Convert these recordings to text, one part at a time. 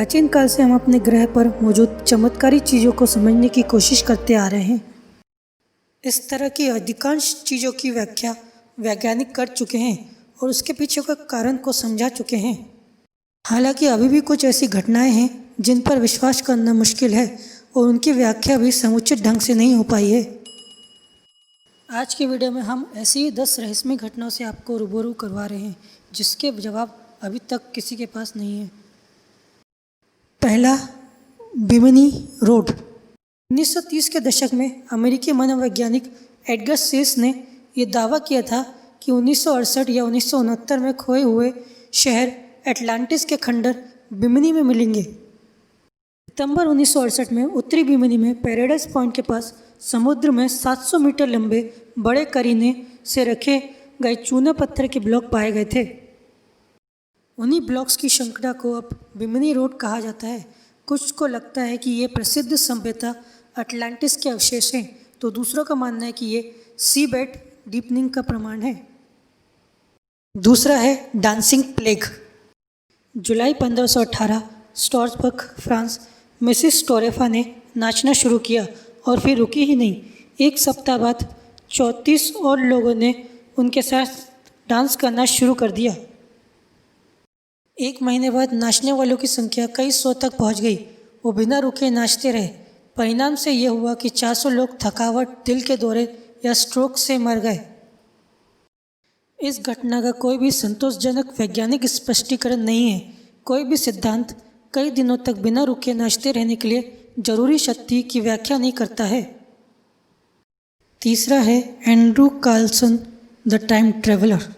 प्राचीन काल से हम अपने ग्रह पर मौजूद चमत्कारी चीज़ों को समझने की कोशिश करते आ रहे हैं। इस तरह की अधिकांश चीज़ों की व्याख्या वैज्ञानिक कर चुके हैं और उसके पीछे के कारण को समझा चुके हैं। हालांकि अभी भी कुछ ऐसी घटनाएं हैं जिन पर विश्वास करना मुश्किल है और उनकी व्याख्या भी समुचित ढंग से नहीं हो पाई है। आज की वीडियो में हम ऐसी ही 10 रहस्यमय घटनाओं से आपको रूबरू करवा रहे हैं जिसके जवाब अभी तक किसी के पास नहीं है। पहला, बिमनी रोड। 1930 के दशक में अमेरिकी मनोवैज्ञानिक एडगर सेस ने यह दावा किया था कि 1968 या 1969 में खोए हुए शहर एटलांटिस के खंडर बिमनी में मिलेंगे। सितंबर 1968 में उत्तरी बिमनी में पैराडाइज पॉइंट के पास समुद्र में 700 मीटर लंबे बड़े करीने से रखे गए चूना पत्थर के ब्लॉक पाए गए थे। उन्हीं ब्लॉक्स की श्रृंखला को अब बिमनी रोड कहा जाता है। कुछ को लगता है कि ये प्रसिद्ध सभ्यता अटलांटिस के अवशेष हैं, तो दूसरों का मानना है कि ये सी बेड डीपनिंग का प्रमाण है। दूसरा है डांसिंग प्लेग। जुलाई 1518 स्ट्रासबर्ग, फ्रांस, मिसिस टोरेफा ने नाचना शुरू किया और फिर रुकी ही नहीं। एक सप्ताह बाद 34 और लोगों ने उनके साथ डांस करना शुरू कर दिया। एक महीने बाद नाचने वालों की संख्या कई सौ तक पहुंच गई। वो बिना रुके नाचते रहे। परिणाम से यह हुआ कि 400 लोग थकावट, दिल के दौरे या स्ट्रोक से मर गए। इस घटना का कोई भी संतोषजनक वैज्ञानिक स्पष्टीकरण नहीं है। कोई भी सिद्धांत कई दिनों तक बिना रुके नाचते रहने के लिए जरूरी शक्ति की व्याख्या नहीं करता है। तीसरा है Andrew Carlson the time traveller.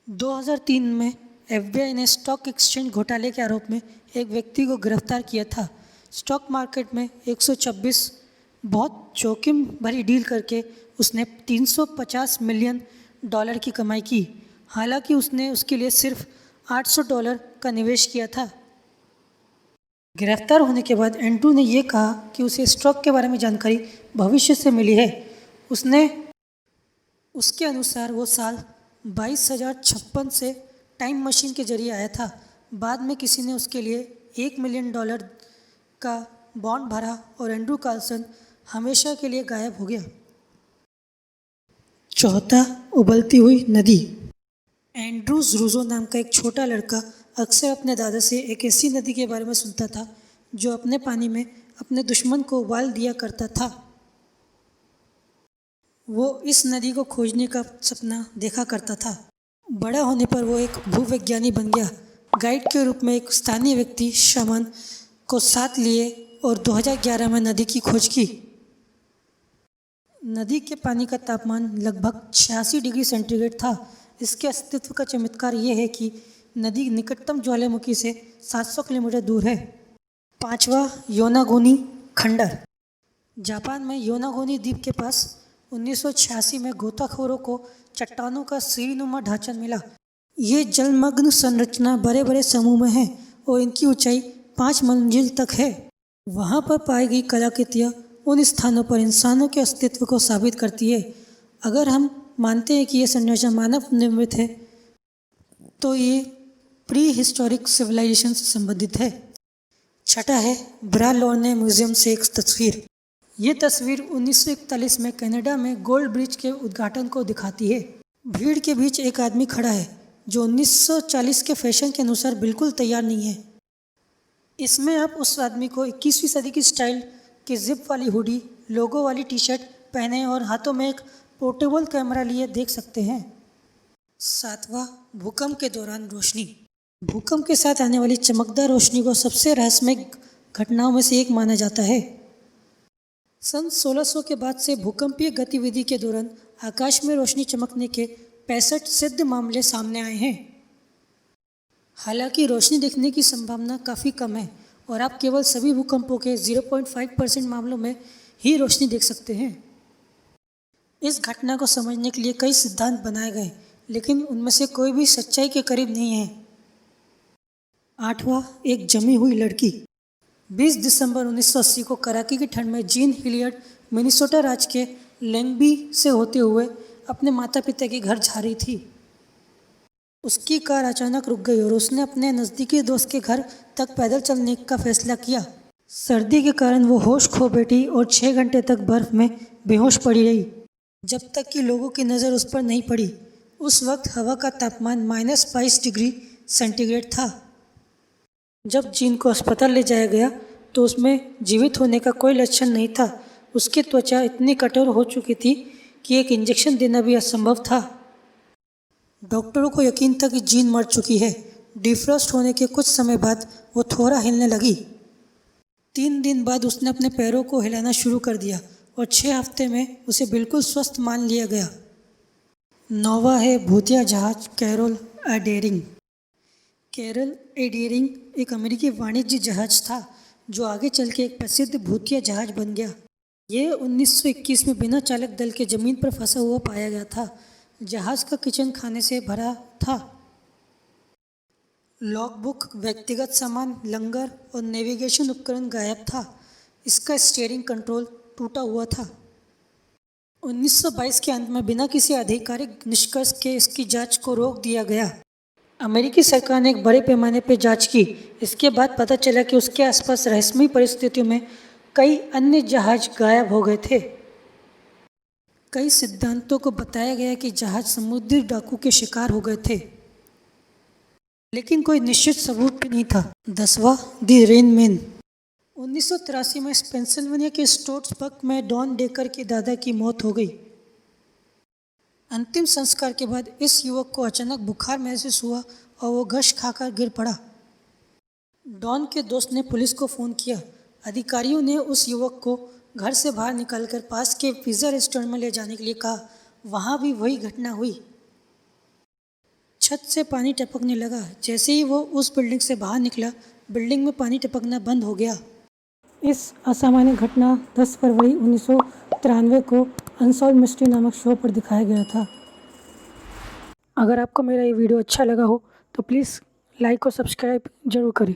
2003 में FBI ने स्टॉक एक्सचेंज घोटाले के आरोप में एक व्यक्ति को गिरफ्तार किया था। स्टॉक मार्केट में 126 बहुत जोखिम भरी डील करके उसने $350 मिलियन की कमाई की। हालांकि उसने उसके लिए सिर्फ $800 का निवेश किया था। गिरफ्तार होने के बाद एंड्रू ने यह कहा कि उसे स्टॉक के बारे में जानकारी भविष्य से मिली है। उसके अनुसार वो साल 22,056 से टाइम मशीन के जरिए आया था। बाद में किसी ने उसके लिए $1 मिलियन का बॉन्ड भरा और एंड्रू कार्लसन हमेशा के लिए गायब हो गया। चौथा, उबलती हुई नदी। एंड्रूज रूजो नाम का एक छोटा लड़का अक्सर अपने दादा से एक ऐसी नदी के बारे में सुनता था जो अपने पानी में अपने दुश्मन को उबाल दिया करता था। वो इस नदी को खोजने का सपना देखा करता था। बड़ा होने पर वो एक भूविज्ञानी बन गया। गाइड के रूप में एक स्थानीय व्यक्ति शमन को साथ लिए और 2011 में नदी की खोज की। नदी के पानी का तापमान लगभग 86 डिग्री सेंटीग्रेड था। इसके अस्तित्व का चमत्कार ये है कि नदी निकटतम ज्वालामुखी से 700 किलोमीटर दूर है। पांचवा, योनागुनी खंडर। जापान में योनागुनी द्वीप के पास 1986 में गोताखोरों को चट्टानों का सीढ़ीनुमा ढांचा मिला। ये जलमग्न संरचना बड़े बड़े समूह में है और इनकी ऊंचाई 5 मंजिल तक है। वहाँ पर पाई गई कलाकृतियाँ उन स्थानों पर इंसानों के अस्तित्व को साबित करती है। अगर हम मानते हैं कि ये संरचना मानव निर्मित है तो ये प्री हिस्टोरिक सिविलाइजेशन से संबंधित है। छठा है ब्रा लोर्ने म्यूजियम से एक तस्वीर। ये तस्वीर 1941 में कनाडा में गोल्ड ब्रिज के उद्घाटन को दिखाती है। भीड़ के बीच एक आदमी खड़ा है जो 1940 के फैशन के अनुसार बिल्कुल तैयार नहीं है। इसमें आप उस आदमी को 21वीं सदी की स्टाइल की जिप वाली हुडी, लोगो वाली टी शर्ट पहने और हाथों में एक पोर्टेबल कैमरा लिए देख सकते हैं। सातवां, भूकंप के दौरान रोशनी। भूकंप के साथ आने वाली चमकदार रोशनी को सबसे रहस्यमय घटनाओं में से एक माना जाता है। सन 1600 के बाद से भूकंपीय गतिविधि के दौरान आकाश में रोशनी चमकने के 65 सिद्ध मामले सामने आए हैं। हालांकि रोशनी दिखने की संभावना काफ़ी कम है और आप केवल सभी भूकंपों के 0.5% मामलों में ही रोशनी देख सकते हैं। इस घटना को समझने के लिए कई सिद्धांत बनाए गए, लेकिन उनमें से कोई भी सच्चाई के करीब नहीं है। आठवां, एक जमी हुई लड़की। 20 दिसंबर 1980 को कराची की ठंड में जीन हिलियर्ड मिनेसोटा राज्य के लैंगबी से होते हुए अपने माता पिता के घर जा रही थी। उसकी कार अचानक रुक गई और उसने अपने नज़दीकी दोस्त के घर तक पैदल चलने का फैसला किया। सर्दी के कारण वो होश खो बैठी और 6 घंटे तक बर्फ में बेहोश पड़ी रही, जब तक कि लोगों की नज़र उस पर नहीं पड़ी। उस वक्त हवा का तापमान -22 डिग्री सेंटीग्रेड था। जब जीन को अस्पताल ले जाया गया तो उसमें जीवित होने का कोई लक्षण नहीं था। उसकी त्वचा इतनी कठोर हो चुकी थी कि एक इंजेक्शन देना भी असंभव था। डॉक्टरों को यकीन था कि जीन मर चुकी है। डिफ्रॉस्ट होने के कुछ समय बाद वो थोड़ा हिलने लगी। 3 दिन बाद उसने अपने पैरों को हिलाना शुरू कर दिया और 6 हफ्ते में उसे बिल्कुल स्वस्थ मान लिया गया। नौवा है भूतिया जहाज कैरोल ए डेयरिंग। कैरोल ए डेयरिंग एक अमेरिकी वाणिज्य जहाज था जो आगे चल के एक प्रसिद्ध भूतिया जहाज बन गया। ये 1921 में बिना चालक दल के ज़मीन पर फंसा हुआ पाया गया था। जहाज का किचन खाने से भरा था। लॉगबुक, व्यक्तिगत सामान, लंगर और नेविगेशन उपकरण गायब था। इसका स्टीयरिंग कंट्रोल टूटा हुआ था। 1922 के अंत में बिना किसी आधिकारिक निष्कर्ष के इसकी जांच को रोक दिया गया। अमेरिकी सरकार ने एक बड़े पैमाने पर जांच की। इसके बाद पता चला कि उसके आसपास रहस्यमय परिस्थितियों में कई अन्य जहाज गायब हो गए थे। कई सिद्धांतों को बताया गया कि जहाज समुद्री डाकू के शिकार हो गए थे, लेकिन कोई निश्चित सबूत भी नहीं था। 10वां द रेन मैन। 1983 में पेंसिल्वेनिया के स्टोर्ट्सबर्ग में डॉन डेकर के दादा की मौत हो गई। अंतिम संस्कार के बाद इस युवक को अचानक बुखार महसूस हुआ और वो घस खाकर गिर पड़ा। डॉन के दोस्त ने पुलिस को फ़ोन किया। अधिकारियों ने उस युवक को घर से बाहर निकालकर पास के पिज़्ज़ा रेस्टोरेंट में ले जाने के लिए कहा। वहाँ भी वही घटना हुई। छत से पानी टपकने लगा। जैसे ही वो उस बिल्डिंग से बाहर निकला, बिल्डिंग में पानी टपकना बंद हो गया। इस असामान्य घटना 10 फरवरी 1993 को अनसॉल्व मिस्ट्री नामक शो पर दिखाया गया था। अगर आपको मेरा ये वीडियो अच्छा लगा हो तो प्लीज़ लाइक और सब्सक्राइब जरूर करें।